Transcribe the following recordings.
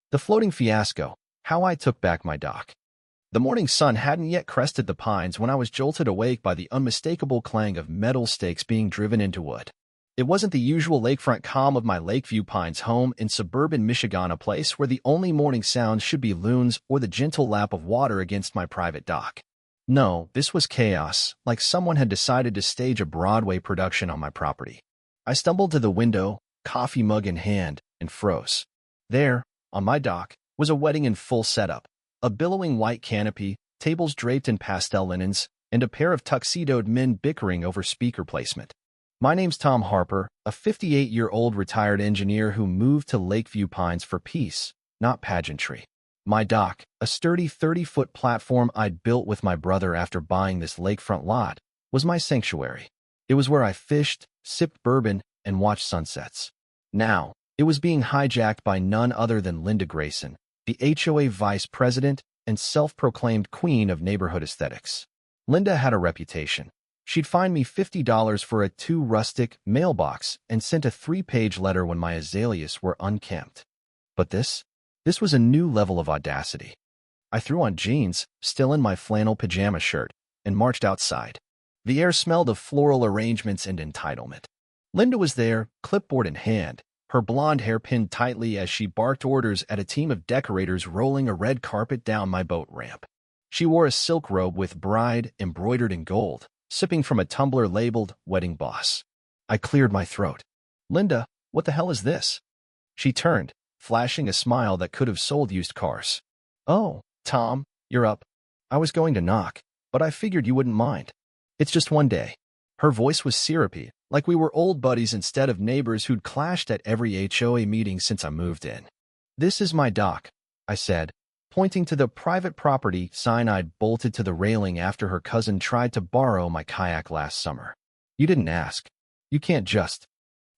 The floating fiasco, how I took back my dock. The morning sun hadn't yet crested the pines when I was jolted awake by the unmistakable clang of metal stakes being driven into wood. It wasn't the usual lakefront calm of my Lakeview Pines home in suburban Michigan, a place where the only morning sounds should be loons or the gentle lap of water against my private dock. No, this was chaos, like someone had decided to stage a Broadway production on my property. I stumbled to the window, coffee mug in hand, and froze. There, on my dock, was a wedding in full setup. A billowing white canopy, tables draped in pastel linens, and a pair of tuxedoed men bickering over speaker placement. My name's Tom Harper, a 58-year-old retired engineer who moved to Lakeview Pines for peace, not pageantry. My dock, a sturdy 30-foot platform I'd built with my brother after buying this lakefront lot, was my sanctuary. It was where I fished, sipped bourbon, and watched sunsets. Now, it was being hijacked by none other than Linda Grayson, the HOA vice president and self-proclaimed queen of neighborhood aesthetics. Linda had a reputation. She'd find me $50 for a too rustic mailbox and sent a 3-page letter when my azaleas were unkempt. But this was a new level of audacity. I threw on jeans, still in my flannel pajama shirt, and marched outside. The air smelled of floral arrangements and entitlement. Linda was there, clipboard in hand, her blonde hair pinned tightly as she barked orders at a team of decorators rolling a red carpet down my boat ramp. She wore a silk robe with bride embroidered in gold, sipping from a tumbler labeled Wedding Boss. I cleared my throat. "Linda, what the hell is this?" She turned, flashing a smile that could have sold used cars. "Oh, Tom, you're up. I was going to knock, but I figured you wouldn't mind. It's just one day." Her voice was syrupy, like we were old buddies instead of neighbors who'd clashed at every HOA meeting since I moved in. "This is my dock," I said, pointing to the private property sign I'd bolted to the railing after her cousin tried to borrow my kayak last summer. "You didn't ask. You can't just—"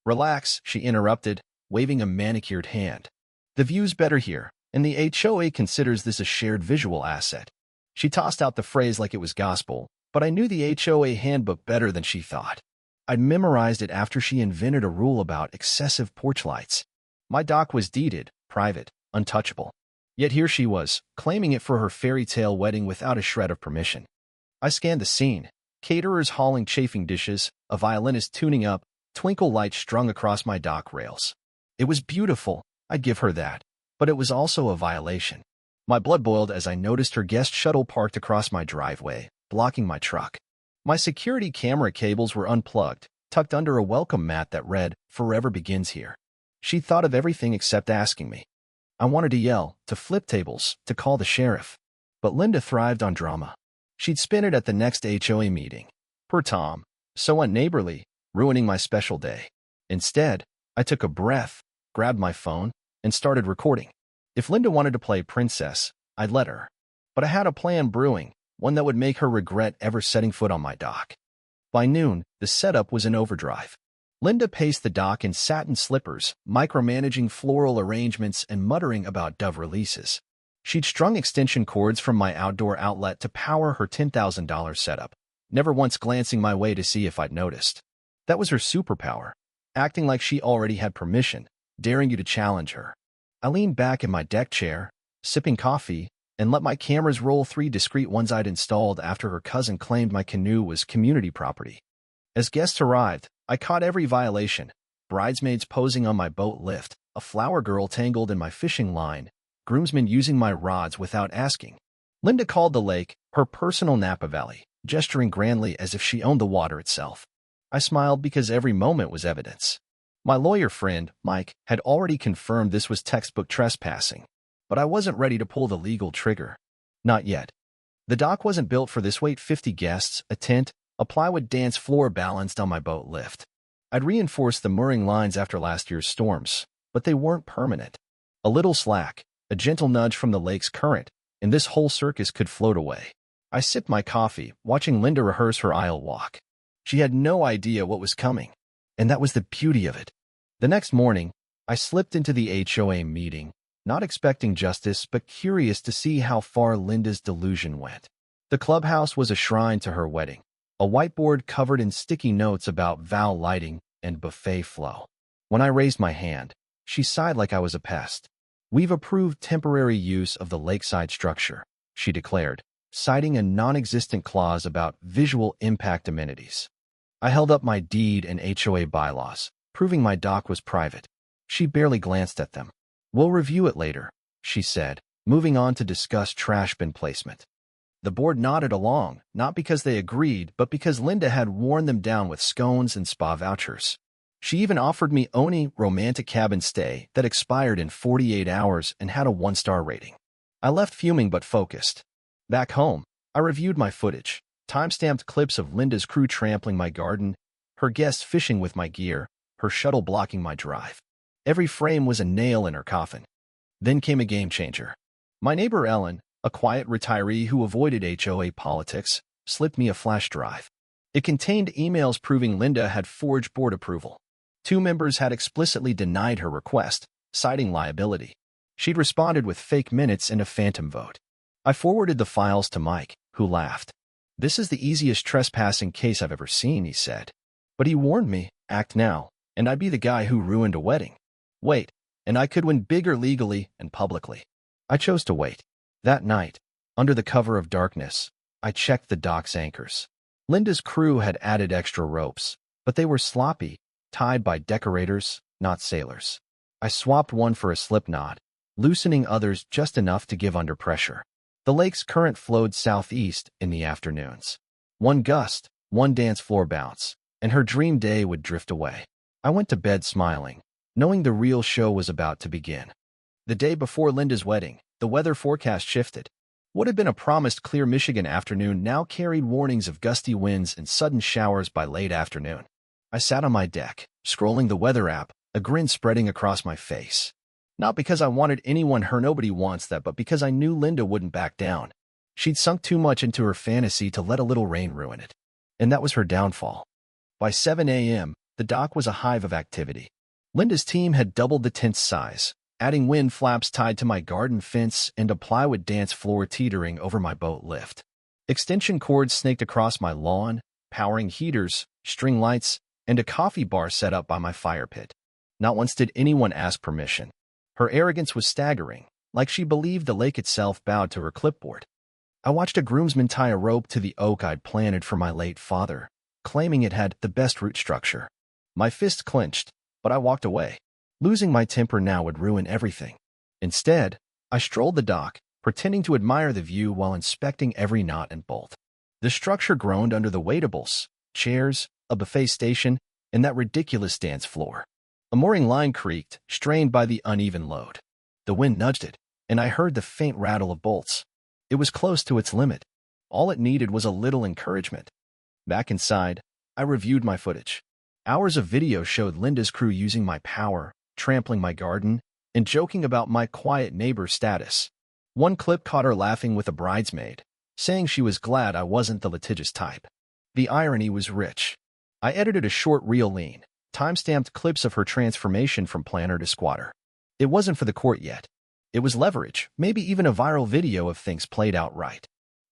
"Relax," she interrupted, waving a manicured hand. "The view's better here, and the HOA considers this a shared visual asset." She tossed out the phrase like it was gospel, but I knew the HOA handbook better than she thought. I'd memorized it after she invented a rule about excessive porch lights. My dock was deeded, private, untouchable. Yet here she was, claiming it for her fairy tale wedding without a shred of permission. I scanned the scene. Caterers hauling chafing dishes, a violinist tuning up, twinkle lights strung across my dock rails. It was beautiful, I'd give her that, but it was also a violation. My blood boiled as I noticed her guest shuttle parked across my driveway, blocking my truck. My security camera cables were unplugged, tucked under a welcome mat that read, "Forever begins here." She'd thought of everything except asking me. I wanted to yell, to flip tables, to call the sheriff. But Linda thrived on drama. She'd spin it at the next HOA meeting. Poor Tom, so unneighborly, ruining my special day. Instead, I took a breath, grabbed my phone, and started recording. If Linda wanted to play princess, I'd let her. But I had a plan brewing, one that would make her regret ever setting foot on my dock. By noon, the setup was in overdrive. Linda paced the dock in satin slippers, micromanaging floral arrangements and muttering about Dove releases. She'd strung extension cords from my outdoor outlet to power her $10,000 setup, never once glancing my way to see if I'd noticed. That was her superpower, acting like she already had permission, daring you to challenge her. I leaned back in my deck chair, sipping coffee, and let my cameras roll 3 discreet ones I'd installed after her cousin claimed my canoe was community property. As guests arrived, I caught every violation: bridesmaids posing on my boat lift, a flower girl tangled in my fishing line, groomsmen using my rods without asking. Linda called the lake her personal Napa Valley, gesturing grandly as if she owned the water itself. I smiled because every moment was evidence. My lawyer friend, Mike, had already confirmed this was textbook trespassing, but I wasn't ready to pull the legal trigger. Not yet. The dock wasn't built for this. Wait, 50 guests, a tent, a plywood dance floor balanced on my boat lift. I'd reinforced the mooring lines after last year's storms, but they weren't permanent. A little slack, a gentle nudge from the lake's current, and this whole circus could float away. I sipped my coffee, watching Linda rehearse her aisle walk. She had no idea what was coming, and that was the beauty of it. The next morning, I slipped into the HOA meeting, not expecting justice but curious to see how far Linda's delusion went. The clubhouse was a shrine to her wedding, a whiteboard covered in sticky notes about vow lighting and buffet flow. When I raised my hand, she sighed like I was a pest. "We've approved temporary use of the lakeside structure," she declared, citing a non-existent clause about visual impact amenities. I held up my deed and HOA bylaws, proving my dock was private. She barely glanced at them. "We'll review it later," she said, moving on to discuss trash bin placement. The board nodded along, not because they agreed, but because Linda had worn them down with scones and spa vouchers. She even offered me Oni romantic cabin stay that expired in 48 hours and had a 1-star rating. I left fuming but focused. Back home, I reviewed my footage, time-stamped clips of Linda's crew trampling my garden, her guests fishing with my gear, her shuttle blocking my drive. Every frame was a nail in her coffin. Then came a game changer. My neighbor Ellen, a quiet retiree who avoided HOA politics, slipped me a flash drive. It contained emails proving Linda had forged board approval. 2 members had explicitly denied her request, citing liability. She'd responded with fake minutes and a phantom vote. I forwarded the files to Mike, who laughed. "This is the easiest trespassing case I've ever seen," he said. But he warned me, act now, and I'd be the guy who ruined a wedding. Wait, and I could win bigger legally and publicly. I chose to wait. That night, under the cover of darkness, I checked the dock's anchors. Linda's crew had added extra ropes, but they were sloppy, tied by decorators, not sailors. I swapped one for a slip knot, loosening others just enough to give under pressure. The lake's current flowed southeast in the afternoons. One gust, one dance floor bounce, and her dream day would drift away. I went to bed smiling, knowing the real show was about to begin. The day before Linda's wedding, the weather forecast shifted. What had been a promised clear Michigan afternoon now carried warnings of gusty winds and sudden showers by late afternoon. I sat on my deck, scrolling the weather app, a grin spreading across my face. Not because I wanted anyone her nobody wants that, but because I knew Linda wouldn't back down. She'd sunk too much into her fantasy to let a little rain ruin it. And that was her downfall. By 7 a.m., the dock was a hive of activity. Linda's team had doubled the tent's size, adding wind flaps tied to my garden fence and a plywood dance floor teetering over my boat lift. Extension cords snaked across my lawn, powering heaters, string lights, and a coffee bar set up by my fire pit. Not once did anyone ask permission. Her arrogance was staggering, like she believed the lake itself bowed to her clipboard. I watched a groomsman tie a rope to the oak I'd planted for my late father, claiming it had the best root structure. My fist clenched, but I walked away. Losing my temper now would ruin everything. Instead, I strolled the dock, pretending to admire the view while inspecting every knot and bolt. The structure groaned under the waitables, chairs, a buffet station, and that ridiculous dance floor. A mooring line creaked, strained by the uneven load. The wind nudged it, and I heard the faint rattle of bolts. It was close to its limit. All it needed was a little encouragement. Back inside, I reviewed my footage. Hours of video showed Linda's crew using my power, trampling my garden, and joking about my quiet neighbor status. One clip caught her laughing with a bridesmaid, saying she was glad I wasn't the litigious type. The irony was rich. I edited a short reel lean, time-stamped clips of her transformation from planner to squatter. It wasn't for the court yet. It was leverage, maybe even a viral video of things played out right.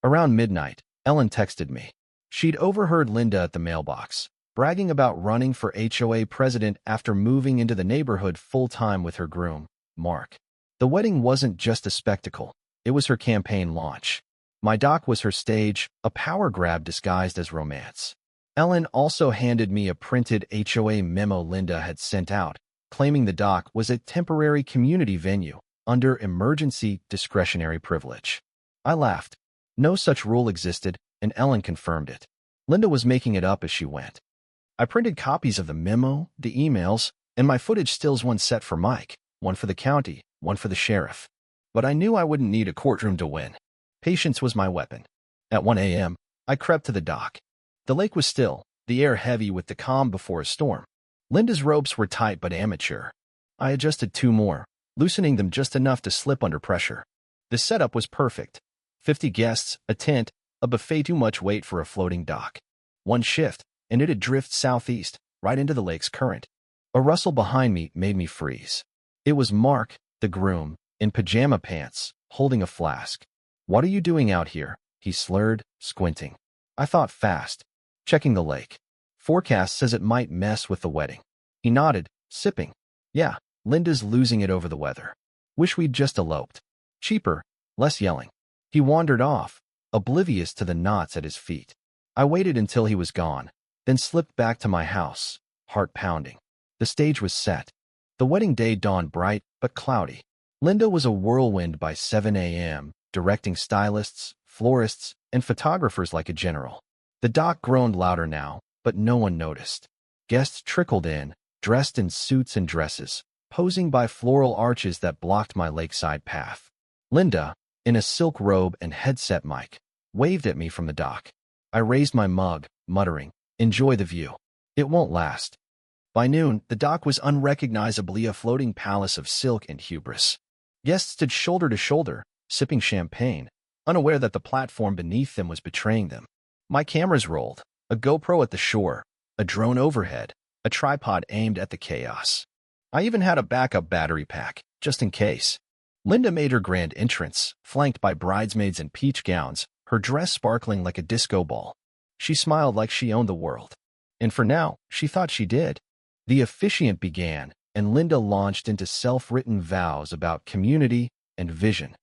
Around midnight, Ellen texted me. She'd overheard Linda at the mailbox, bragging about running for HOA president after moving into the neighborhood full-time with her groom, Mark. The wedding wasn't just a spectacle. It was her campaign launch. My dock was her stage, a power grab disguised as romance. Ellen also handed me a printed HOA memo Linda had sent out, claiming the dock was a temporary community venue under emergency discretionary privilege. I laughed. No such rule existed, and Ellen confirmed it. Linda was making it up as she went. I printed copies of the memo, the emails, and my footage stills, one set for Mike, one for the county, one for the sheriff. But I knew I wouldn't need a courtroom to win. Patience was my weapon. At 1 a.m., I crept to the dock. The lake was still, the air heavy with the calm before a storm. Linda's ropes were tight but amateur. I adjusted 2 more, loosening them just enough to slip under pressure. The setup was perfect. 50 guests, a tent, a buffet, too much weight for a floating dock. One shift, and it'd drift southeast, right into the lake's current. A rustle behind me made me freeze. It was Mark, the groom, in pajama pants, holding a flask. "What are you doing out here?" he slurred, squinting. I thought fast. Checking the lake. "Forecast says it might mess with the wedding." He nodded, sipping. "Yeah, Linda's losing it over the weather." Wish we'd just eloped. Cheaper, less yelling. He wandered off, oblivious to the knots at his feet. I waited until he was gone, then slipped back to my house, heart pounding. The stage was set. The wedding day dawned bright but cloudy. Linda was a whirlwind by 7 a.m., directing stylists, florists, and photographers like a general. The dock groaned louder now, but no one noticed. Guests trickled in, dressed in suits and dresses, posing by floral arches that blocked my lakeside path. Linda, in a silk robe and headset mic, waved at me from the dock. I raised my mug, muttering, "Enjoy the view. It won't last." By noon, the dock was unrecognizably a floating palace of silk and hubris. Guests stood shoulder to shoulder, sipping champagne, unaware that the platform beneath them was betraying them. My cameras rolled, a GoPro at the shore, a drone overhead, a tripod aimed at the chaos. I even had a backup battery pack, just in case. Linda made her grand entrance, flanked by bridesmaids in peach gowns, her dress sparkling like a disco ball. She smiled like she owned the world. And for now, she thought she did. The officiant began, and Linda launched into self-written vows about community and vision.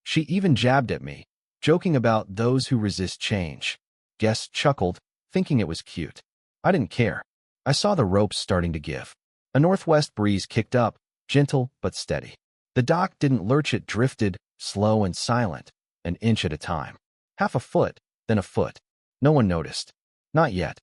She even jabbed at me, joking about those who resist change. Guests chuckled, thinking it was cute. I didn't care. I saw the ropes starting to give. A northwest breeze kicked up, gentle but steady. The dock didn't lurch, it drifted, slow and silent, an inch at a time. Half a foot, then a foot. No one noticed. Not yet.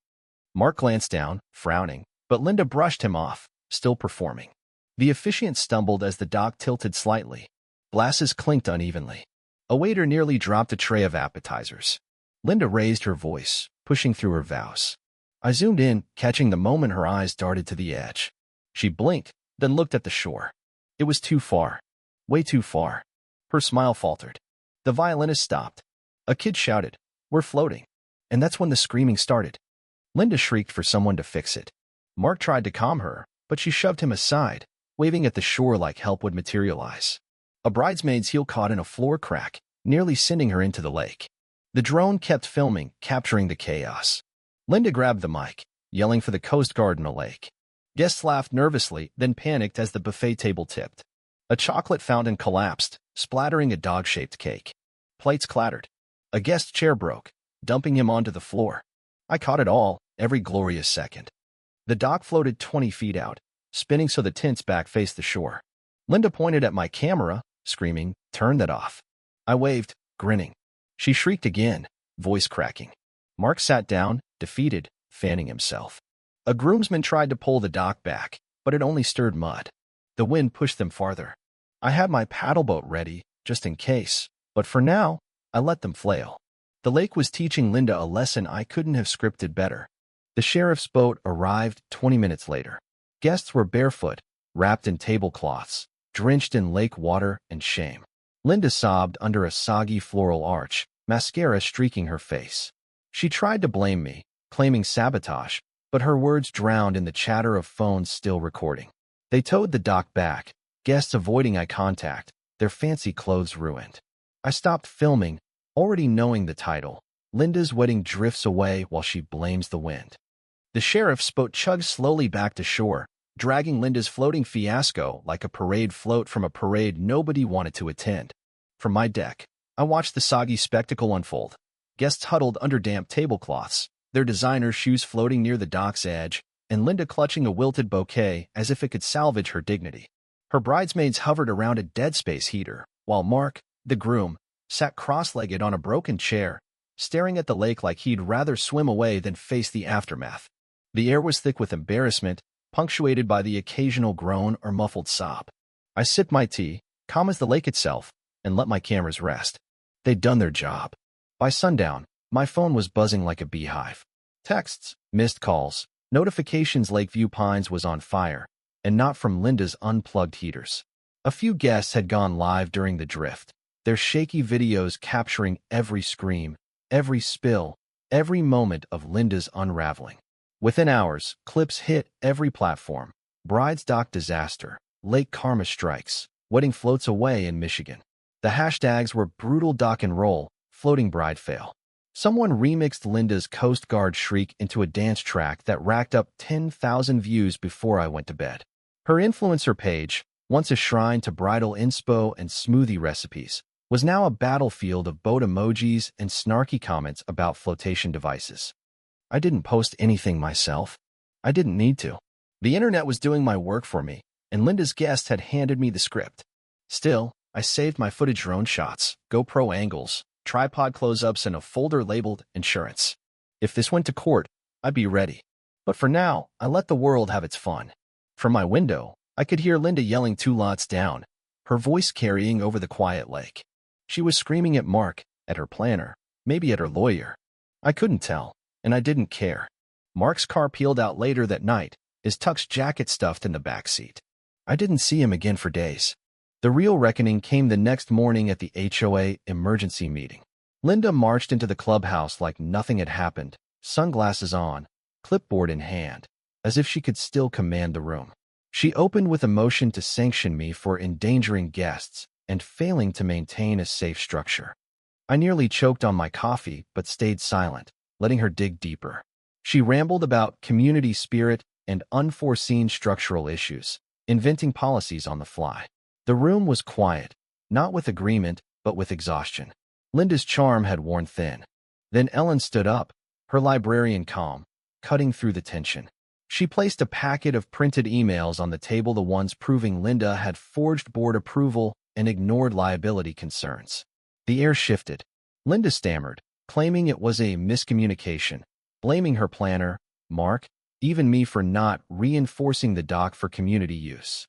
Mark glanced down, frowning, but Linda brushed him off, still performing. The officiant stumbled as the dock tilted slightly. Glasses clinked unevenly. A waiter nearly dropped a tray of appetizers. Linda raised her voice, pushing through her vows. I zoomed in, catching the moment her eyes darted to the edge. She blinked, then looked at the shore. It was too far. Way too far. Her smile faltered. The violinist stopped. A kid shouted, "We're floating." And that's when the screaming started. Linda shrieked for someone to fix it. Mark tried to calm her, but she shoved him aside, waving at the shore like help would materialize. A bridesmaid's heel caught in a floor crack, nearly sending her into the lake. The drone kept filming, capturing the chaos. Linda grabbed the mic, yelling for the Coast Guard in a lake. Guests laughed nervously, then panicked as the buffet table tipped. A chocolate fountain collapsed, splattering a dog-shaped cake. Plates clattered. A guest's chair broke, dumping him onto the floor. I caught it all, every glorious second. The dock floated 20 feet out, spinning so the tent's back faced the shore. Linda pointed at my camera, screaming, "Turn that off." I waved, grinning. She shrieked again, voice cracking. Mark sat down, defeated, fanning himself. A groomsman tried to pull the dock back, but it only stirred mud. The wind pushed them farther. I had my paddleboat ready, just in case, but for now, I let them flail. The lake was teaching Linda a lesson I couldn't have scripted better. The sheriff's boat arrived 20 minutes later. Guests were barefoot, wrapped in tablecloths, drenched in lake water and shame. Linda sobbed under a soggy floral arch, mascara streaking her face. She tried to blame me, claiming sabotage, but her words drowned in the chatter of phones still recording. They towed the dock back, guests avoiding eye contact, their fancy clothes ruined. I stopped filming, already knowing the title. Linda's wedding drifts away while she blames the wind. The sheriff's boat chugged slowly back to shore, dragging Linda's floating fiasco like a parade float from a parade nobody wanted to attend. From my deck, I watched the soggy spectacle unfold. Guests huddled under damp tablecloths, their designer shoes floating near the dock's edge, and Linda clutching a wilted bouquet as if it could salvage her dignity. Her bridesmaids hovered around a dead space heater, while Mark, the groom, sat cross-legged on a broken chair, staring at the lake like he'd rather swim away than face the aftermath. The air was thick with embarrassment, punctuated by the occasional groan or muffled sob. I sipped my tea, calm as the lake itself, and let my cameras rest. They'd done their job. By sundown, my phone was buzzing like a beehive. Texts, missed calls, notifications. Lakeview Pines was on fire, and not from Linda's unplugged heaters. A few guests had gone live during the drift, their shaky videos capturing every scream, every spill, every moment of Linda's unraveling. Within hours, clips hit every platform. Bride's dock disaster, lake karma strikes, wedding floats away in Michigan. The hashtags were brutal dock and roll, floating bride fail. Someone remixed Linda's Coast Guard shriek into a dance track that racked up 10,000 views before I went to bed. Her influencer page, once a shrine to bridal inspo and smoothie recipes, was now a battlefield of boat emojis and snarky comments about flotation devices. I didn't post anything myself. I didn't need to. The internet was doing my work for me, and Linda's guest had handed me the script. Still, I saved my footage drone shots, GoPro angles, tripod close-ups, and a folder labeled insurance. If this went to court, I'd be ready. But for now, I let the world have its fun. From my window, I could hear Linda yelling 2 lots down, her voice carrying over the quiet lake. She was screaming at Mark, at her planner, maybe at her lawyer. I couldn't tell, and I didn't care. Mark's car peeled out later that night, his tux jacket stuffed in the back seat. I didn't see him again for days. The real reckoning came the next morning at the HOA emergency meeting. Linda marched into the clubhouse like nothing had happened, sunglasses on, clipboard in hand, as if she could still command the room. She opened with a motion to sanction me for endangering guests and failing to maintain a safe structure. I nearly choked on my coffee but stayed silent, letting her dig deeper. She rambled about community spirit and unforeseen structural issues, inventing policies on the fly. The room was quiet, not with agreement, but with exhaustion. Linda's charm had worn thin. Then Ellen stood up, her librarian calm, cutting through the tension. She placed a packet of printed emails on the table, the ones proving Linda had forged board approval and ignored liability concerns. The air shifted. Linda stammered, claiming it was a miscommunication, blaming her planner, Mark, even me for not reinforcing the dock for community use.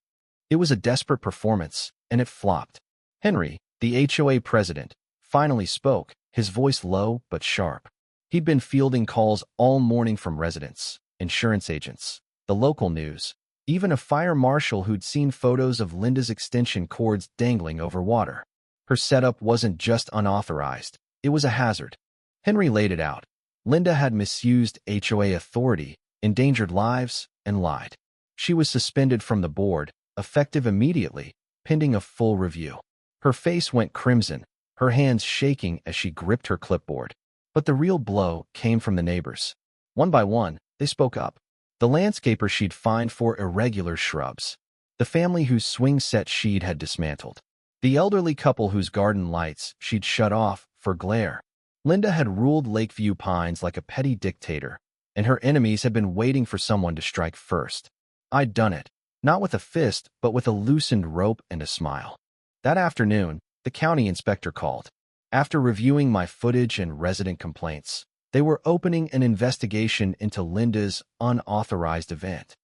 It was a desperate performance, and it flopped. Henry, the HOA president, finally spoke, his voice low but sharp. He'd been fielding calls all morning from residents, insurance agents, the local news, even a fire marshal who'd seen photos of Linda's extension cords dangling over water. Her setup wasn't just unauthorized, it was a hazard. Henry laid it out. Linda had misused HOA authority, endangered lives, and lied. She was suspended from the board, effective immediately, pending a full review. Her face went crimson, her hands shaking as she gripped her clipboard. But the real blow came from the neighbors. One by one, they spoke up. The landscaper she'd fined for irregular shrubs. The family whose swing set she'd had dismantled. The elderly couple whose garden lights she'd shut off for glare. Linda had ruled Lakeview Pines like a petty dictator, and her enemies had been waiting for someone to strike first. I'd done it, not with a fist, but with a loosened rope and a smile. That afternoon, the county inspector called. After reviewing my footage and resident complaints, they were opening an investigation into Linda's unauthorized event.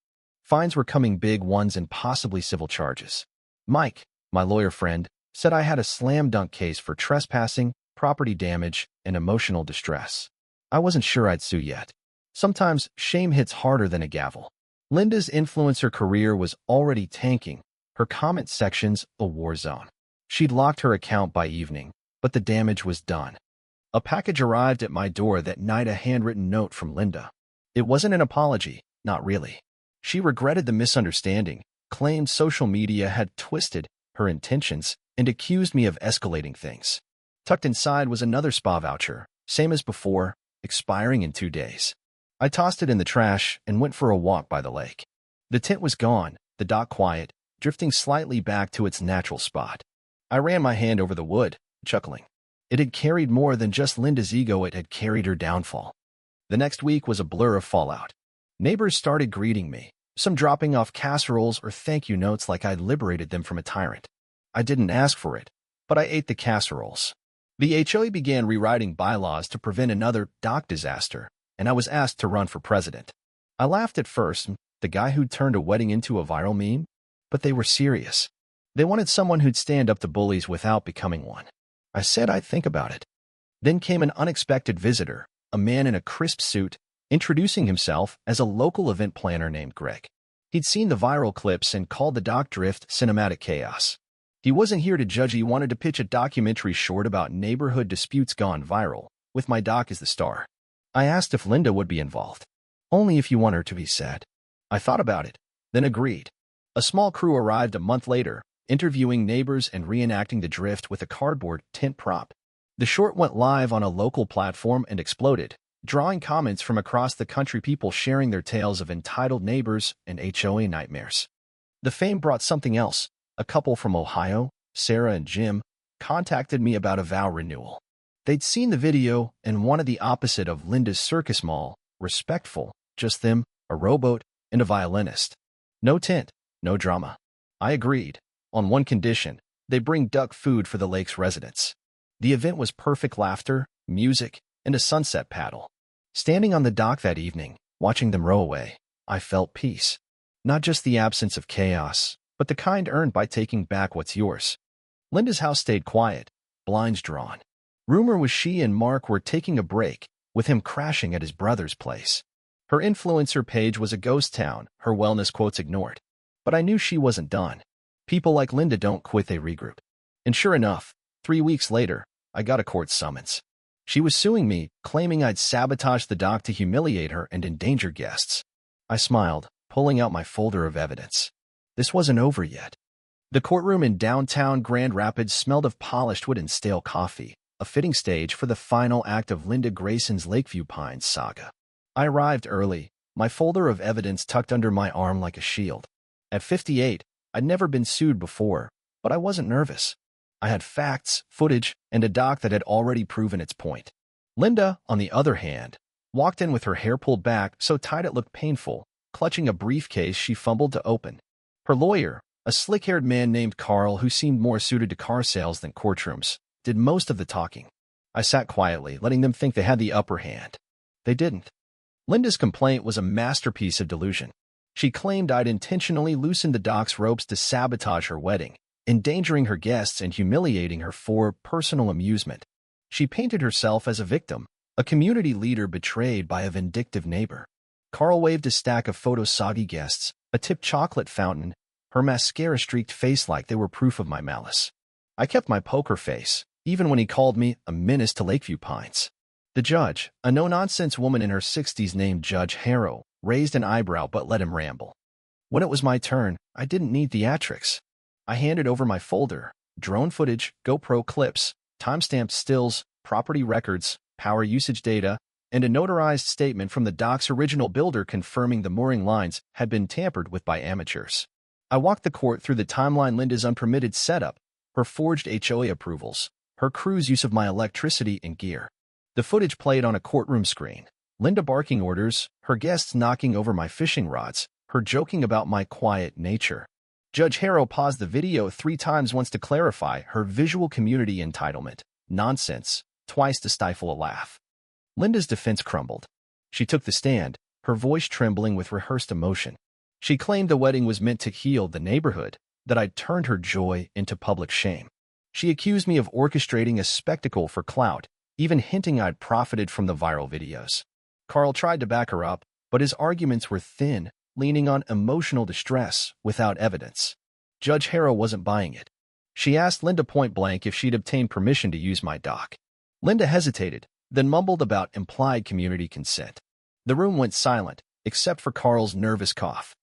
Fines were coming, big ones and possibly civil charges. Mike, my lawyer friend, said I had a slam-dunk case for trespassing, property damage, and emotional distress. I wasn't sure I'd sue yet. Sometimes shame hits harder than a gavel. Linda's influencer career was already tanking, her comment sections a war zone. She'd locked her account by evening, but the damage was done. A package arrived at my door that night, a handwritten note from Linda. It wasn't an apology, not really. She regretted the misunderstanding, claimed social media had twisted her intentions, and accused me of escalating things. Tucked inside was another spa voucher, same as before, expiring in 2 days. I tossed it in the trash and went for a walk by the lake. The tent was gone, the dock quiet, drifting slightly back to its natural spot. I ran my hand over the wood, chuckling. It had carried more than just Linda's ego, it had carried her downfall. The next week was a blur of fallout. Neighbors started greeting me, some dropping off casseroles or thank you notes like I'd liberated them from a tyrant. I didn't ask for it, but I ate the casseroles. The HOA began rewriting bylaws to prevent another dock disaster, and I was asked to run for president. I laughed at first, the guy who'd turned a wedding into a viral meme, but they were serious. They wanted someone who'd stand up to bullies without becoming one. I said I'd think about it. Then came an unexpected visitor, a man in a crisp suit, introducing himself as a local event planner named Greg. He'd seen the viral clips and called the dock drift cinematic chaos. He wasn't here to judge, he wanted to pitch a documentary short about neighborhood disputes gone viral, with my dock as the star. I asked if Linda would be involved. Only if you want her to, he said. I thought about it, then agreed. A small crew arrived a month later, interviewing neighbors and reenacting the drift with a cardboard tent prop. The short went live on a local platform and exploded, drawing comments from across the country, people sharing their tales of entitled neighbors and HOA nightmares. The fame brought something else, a couple from Ohio, Sarah and Jim, contacted me about a vow renewal. They'd seen the video and wanted the opposite of Linda's circus mall, respectful, just them, a rowboat, and a violinist. No tint, no drama. I agreed, on one condition: they bring duck food for the lake's residents. The event was perfect laughter, music, and a sunset paddle. Standing on the dock that evening, watching them row away, I felt peace. Not just the absence of chaos, but the kind earned by taking back what's yours. Linda's house stayed quiet, blinds drawn. Rumor was she and Mark were taking a break, with him crashing at his brother's place. Her influencer page was a ghost town, her wellness quotes ignored. But I knew she wasn't done. People like Linda don't quit, they regroup. And sure enough, 3 weeks later, I got a court summons. She was suing me, claiming I'd sabotaged the dock to humiliate her and endanger guests. I smiled, pulling out my folder of evidence. This wasn't over yet. The courtroom in downtown Grand Rapids smelled of polished wood and stale coffee, a fitting stage for the final act of Linda Grayson's Lakeview Pines saga. I arrived early, my folder of evidence tucked under my arm like a shield. At 58, I'd never been sued before, but I wasn't nervous. I had facts, footage, and a doc that had already proven its point. Linda, on the other hand, walked in with her hair pulled back so tight it looked painful, clutching a briefcase she fumbled to open. Her lawyer, a slick-haired man named Carl who seemed more suited to car sales than courtrooms, did most of the talking. I sat quietly, letting them think they had the upper hand. They didn't. Linda's complaint was a masterpiece of delusion. She claimed I'd intentionally loosened the dock's ropes to sabotage her wedding, endangering her guests and humiliating her for personal amusement. She painted herself as a victim, a community leader betrayed by a vindictive neighbor. Carl waved a stack of photo-soggy guests, a tipped chocolate fountain, her mascara-streaked face like they were proof of my malice. I kept my poker face, even when he called me a menace to Lakeview Pines. The judge, a no-nonsense woman in her 60s named Judge Harrow, raised an eyebrow but let him ramble. When it was my turn, I didn't need theatrics. I handed over my folder: drone footage, GoPro clips, timestamped stills, property records, power usage data, and a notarized statement from the dock's original builder confirming the mooring lines had been tampered with by amateurs. I walked the court through the timeline: Linda's unpermitted setup, her forged HOA approvals, her crew's use of my electricity and gear. The footage played on a courtroom screen: Linda barking orders, her guests knocking over my fishing rods, her joking about my quiet nature. Judge Harrow paused the video 3 times, once to clarify her visual community entitlement. Nonsense, twice to stifle a laugh. Linda's defense crumbled. She took the stand, her voice trembling with rehearsed emotion. She claimed the wedding was meant to heal the neighborhood, that I'd turned her joy into public shame. She accused me of orchestrating a spectacle for clout, even hinting I'd profited from the viral videos. Carl tried to back her up, but his arguments were thin, leaning on emotional distress without evidence. Judge Harrow wasn't buying it. She asked Linda point-blank if she'd obtained permission to use my dock. Linda hesitated, then mumbled about implied community consent. The room went silent, except for Carl's nervous cough.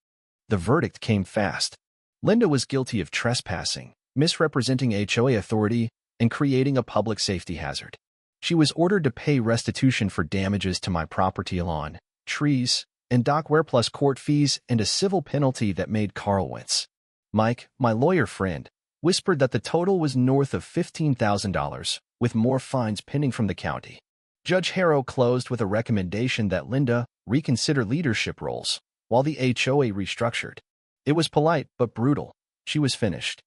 The verdict came fast. Linda was guilty of trespassing, misrepresenting HOA authority, and creating a public safety hazard. She was ordered to pay restitution for damages to my property, lawn, trees, and dockware, plus court fees and a civil penalty that made Carl wince. Mike, my lawyer friend, whispered that the total was north of $15,000, with more fines pending from the county. Judge Harrow closed with a recommendation that Linda reconsider leadership roles, while the HOA restructured. It was polite but brutal. She was finished.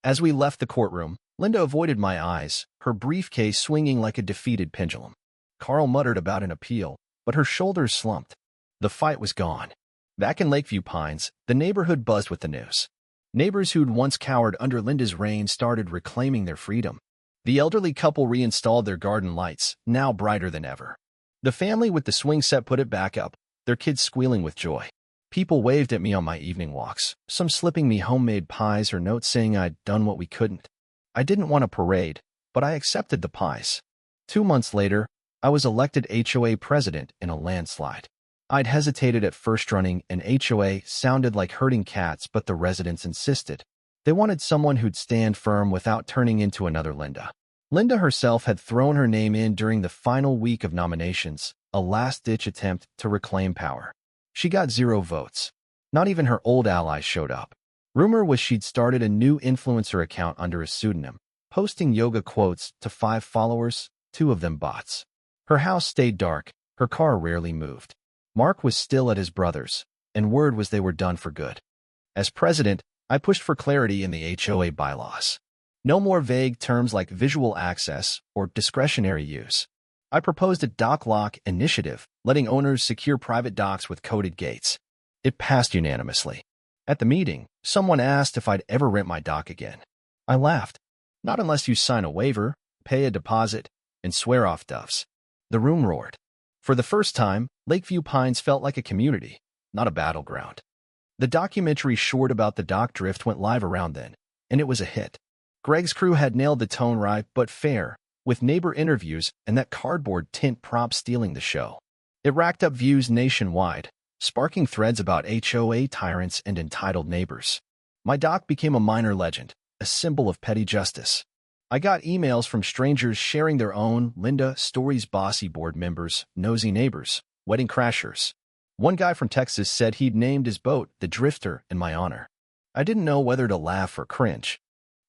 As we left the courtroom, Linda avoided my eyes, her briefcase swinging like a defeated pendulum. Carl muttered about an appeal, but her shoulders slumped. The fight was gone. Back in Lakeview Pines, the neighborhood buzzed with the news. Neighbors who'd once cowered under Linda's reign started reclaiming their freedom. The elderly couple reinstalled their garden lights, now brighter than ever. The family with the swing set put it back up, their kids squealing with joy. People waved at me on my evening walks, some slipping me homemade pies or notes saying I'd done what we couldn't. I didn't want a parade, but I accepted the pies. 2 months later, I was elected HOA president in a landslide. I'd hesitated at first. Running an HOA sounded like herding cats, but the residents insisted. They wanted someone who'd stand firm without turning into another Linda. Linda herself had thrown her name in during the final week of nominations, a last-ditch attempt to reclaim power. She got 0 votes. Not even her old allies showed up. Rumor was she'd started a new influencer account under a pseudonym, posting yoga quotes to 5 followers, 2 of them bots. Her house stayed dark, her car rarely moved. Mark was still at his brother's, and word was they were done for good. As president, I pushed for clarity in the HOA bylaws. No more vague terms like visual access or discretionary use. I proposed a dock lock initiative, letting owners secure private docks with coded gates. It passed unanimously. At the meeting, someone asked if I'd ever rent my dock again. I laughed. Not unless you sign a waiver, pay a deposit, and swear off doves. The room roared. For the first time, Lakeview Pines felt like a community, not a battleground. The documentary short about the dock drift went live around then, and it was a hit. Greg's crew had nailed the tone right but fair, with neighbor interviews and that cardboard tint prop stealing the show. It racked up views nationwide, sparking threads about HOA tyrants and entitled neighbors. My dock became a minor legend, a symbol of petty justice. I got emails from strangers sharing their own Linda Stories bossy board members, nosy neighbors, wedding crashers. One guy from Texas said he'd named his boat the Drifter in my honor. I didn't know whether to laugh or cringe.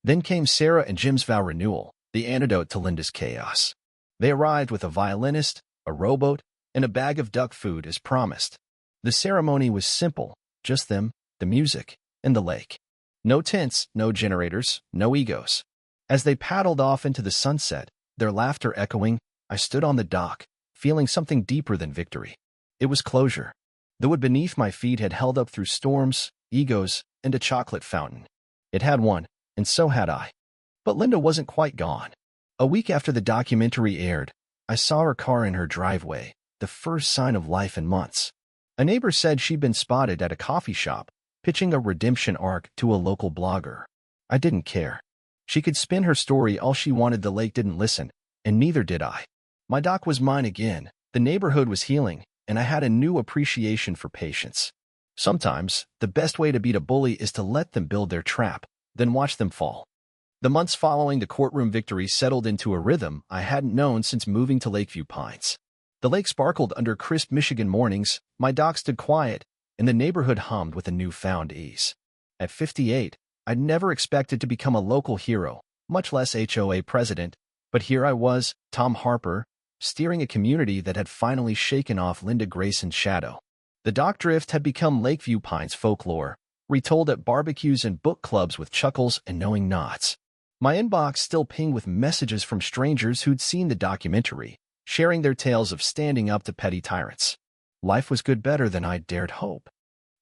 Then came Sarah and Jim's vow renewal, the antidote to Linda's chaos. They arrived with a violinist, a rowboat, and a bag of duck food as promised. The ceremony was simple, just them, the music, and the lake. No tents, no generators, no egos. As they paddled off into the sunset, their laughter echoing, I stood on the dock, feeling something deeper than victory. It was closure. The wood beneath my feet had held up through storms, egos, and a chocolate fountain. It had one, and so had I. But Linda wasn't quite gone. A week after the documentary aired, I saw her car in her driveway, the first sign of life in months. A neighbor said she'd been spotted at a coffee shop, pitching a redemption arc to a local blogger. I didn't care. She could spin her story all she wanted. The lake didn't listen, and neither did I. My dock was mine again, the neighborhood was healing, and I had a new appreciation for patience. Sometimes, the best way to beat a bully is to let them build their trap, then watch them fall. The months following the courtroom victory settled into a rhythm I hadn't known since moving to Lakeview Pines. The lake sparkled under crisp Michigan mornings, my dock stood quiet, and the neighborhood hummed with a newfound ease. At 58, I'd never expected to become a local hero, much less HOA president, but here I was, Tom Harper, steering a community that had finally shaken off Linda Grayson's shadow. The dock drift had become Lakeview Pines folklore, retold at barbecues and book clubs with chuckles and knowing nods. My inbox still pinged with messages from strangers who'd seen the documentary, sharing their tales of standing up to petty tyrants. Life was good, better than I'd dared hope.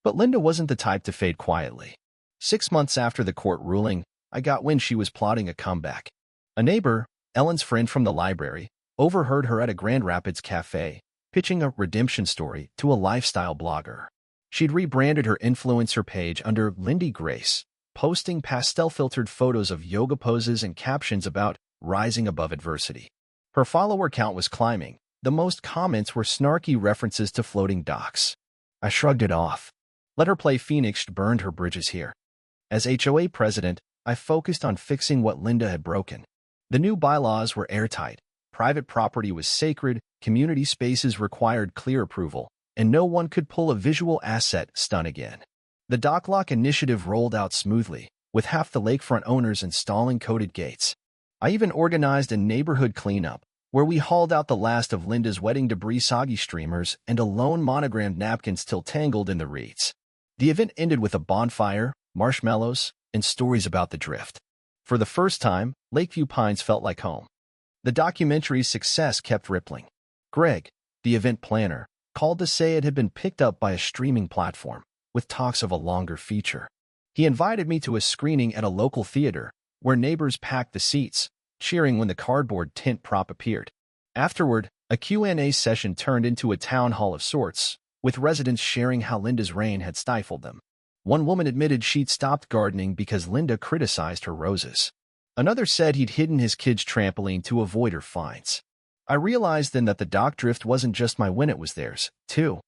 But Linda wasn't the type to fade quietly. 6 months after the court ruling, I got wind she was plotting a comeback. A neighbor, Ellen's friend from the library, overheard her at a Grand Rapids cafe, pitching a redemption story to a lifestyle blogger. She'd rebranded her influencer page under Lindy Grace, posting pastel-filtered photos of yoga poses and captions about rising above adversity. Her follower count was climbing. The most comments were snarky references to floating docks. I shrugged it off. Let her play Phoenix, burned her bridges here. As HOA president, I focused on fixing what Linda had broken. The new bylaws were airtight. Private property was sacred, community spaces required clear approval, and no one could pull a visual asset stunt again. The dock lock initiative rolled out smoothly, with half the lakefront owners installing coded gates. I even organized a neighborhood cleanup, where we hauled out the last of Linda's wedding debris, soggy streamers, and a lone monogrammed napkin still tangled in the reeds. The event ended with a bonfire, marshmallows, and stories about the drift. For the first time, Lakeview Pines felt like home. The documentary's success kept rippling. Greg, the event planner, called to say it had been picked up by a streaming platform, with talks of a longer feature. He invited me to a screening at a local theater, where neighbors packed the seats, cheering when the cardboard tent prop appeared. Afterward, a Q&A session turned into a town hall of sorts, with residents sharing how Linda's reign had stifled them. One woman admitted she'd stopped gardening because Linda criticized her roses. Another said he'd hidden his kid's trampoline to avoid her fines. I realized then that the dock drift wasn't just my win, it was theirs, too.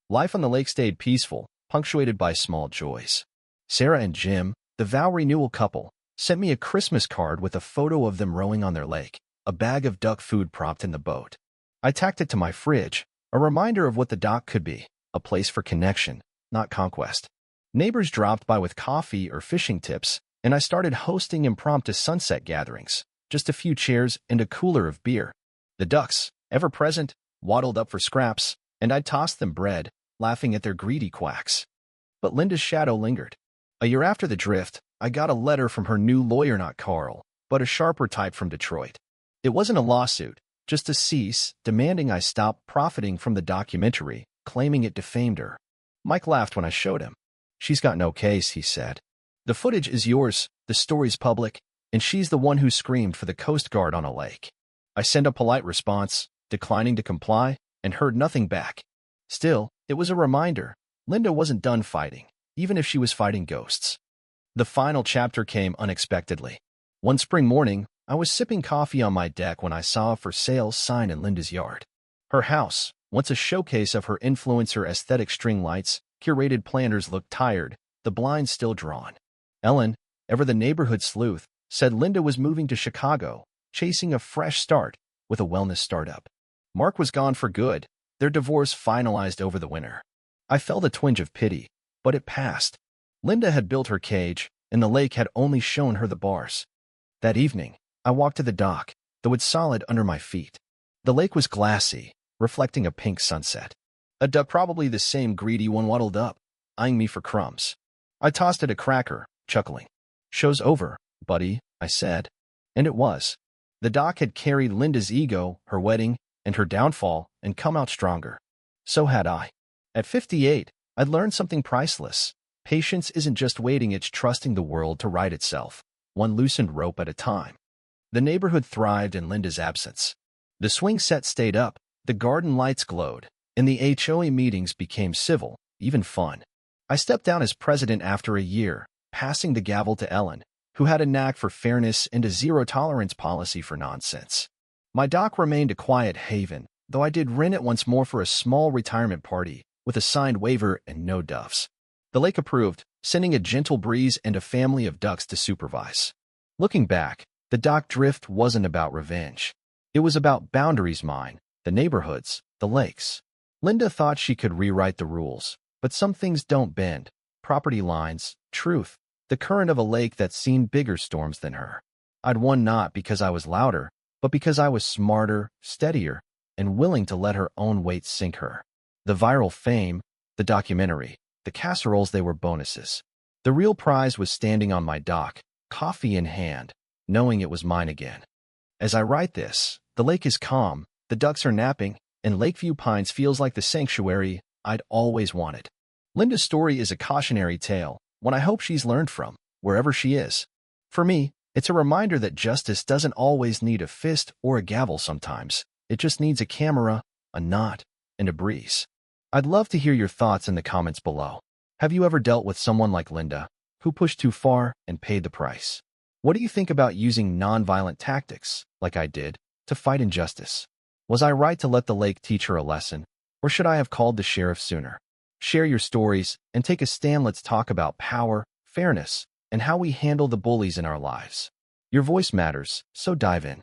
Life on the lake stayed peaceful, punctuated by small joys. Sarah and Jim, the vow renewal couple, sent me a Christmas card with a photo of them rowing on their lake, a bag of duck food propped in the boat. I tacked it to my fridge, a reminder of what the dock could be, a place for connection, not conquest. Neighbors dropped by with coffee or fishing tips, and I started hosting impromptu sunset gatherings, just a few chairs and a cooler of beer. The ducks, ever present, waddled up for scraps, and I'd toss them bread, laughing at their greedy quacks. But Linda's shadow lingered. A year after the drift, I got a letter from her new lawyer, not Carl, but a sharper type from Detroit. It wasn't a lawsuit, just a cease, demanding I stop profiting from the documentary, claiming it defamed her. Mike laughed when I showed him. "She's got no case," he said. "The footage is yours, the story's public, and she's the one who screamed for the Coast Guard on a lake." I sent a polite response, declining to comply, and heard nothing back. Still, it was a reminder. Linda wasn't done fighting, even if she was fighting ghosts. The final chapter came unexpectedly. One spring morning, I was sipping coffee on my deck when I saw a for sale sign in Linda's yard. Her house, once a showcase of her influencer aesthetic string lights, curated planners looked tired, the blinds still drawn. Ellen, ever the neighborhood sleuth, said Linda was moving to Chicago, chasing a fresh start with a wellness startup. Mark was gone for good, their divorce finalized over the winter. I felt a twinge of pity, but it passed. Linda had built her cage, and the lake had only shown her the bars. That evening, I walked to the dock, though it's solid under my feet. The lake was glassy, reflecting a pink sunset. A duck, probably the same greedy one, waddled up, eyeing me for crumbs. I tossed it a cracker, chuckling. "Show's over, buddy," I said. And it was. The dock had carried Linda's ego, her wedding, and her downfall, and come out stronger. So had I. At 58, I'd learned something priceless. Patience isn't just waiting, it's trusting the world to right itself, one loosened rope at a time. The neighborhood thrived in Linda's absence. The swing set stayed up, the garden lights glowed, and the HOA meetings became civil, even fun. I stepped down as president after a year, passing the gavel to Ellen, who had a knack for fairness and a zero-tolerance policy for nonsense. My dock remained a quiet haven, though I did rent it once more for a small retirement party, with a signed waiver and no doves. The lake approved, sending a gentle breeze and a family of ducks to supervise. Looking back, the dock drift wasn't about revenge. It was about boundaries, mine, the neighborhoods, the lakes. Linda thought she could rewrite the rules, but some things don't bend. Property lines, truth, the current of a lake that's seen bigger storms than her. I'd won not because I was louder, but because I was smarter, steadier, and willing to let her own weight sink her. The viral fame, the documentary, the casseroles, they were bonuses. The real prize was standing on my dock, coffee in hand, knowing it was mine again. As I write this, the lake is calm, the ducks are napping, and Lakeview Pines feels like the sanctuary I'd always wanted. Linda's story is a cautionary tale, one I hope she's learned from, wherever she is. For me, it's a reminder that justice doesn't always need a fist or a gavel sometimes. It just needs a camera, a knot, and a breeze. I'd love to hear your thoughts in the comments below. Have you ever dealt with someone like Linda, who pushed too far and paid the price? What do you think about using nonviolent tactics, like I did, to fight injustice? Was I right to let the lake teach her a lesson, or should I have called the sheriff sooner? Share your stories and take a stand. Let's talk about power, fairness, and how we handle the bullies in our lives. Your voice matters, so dive in.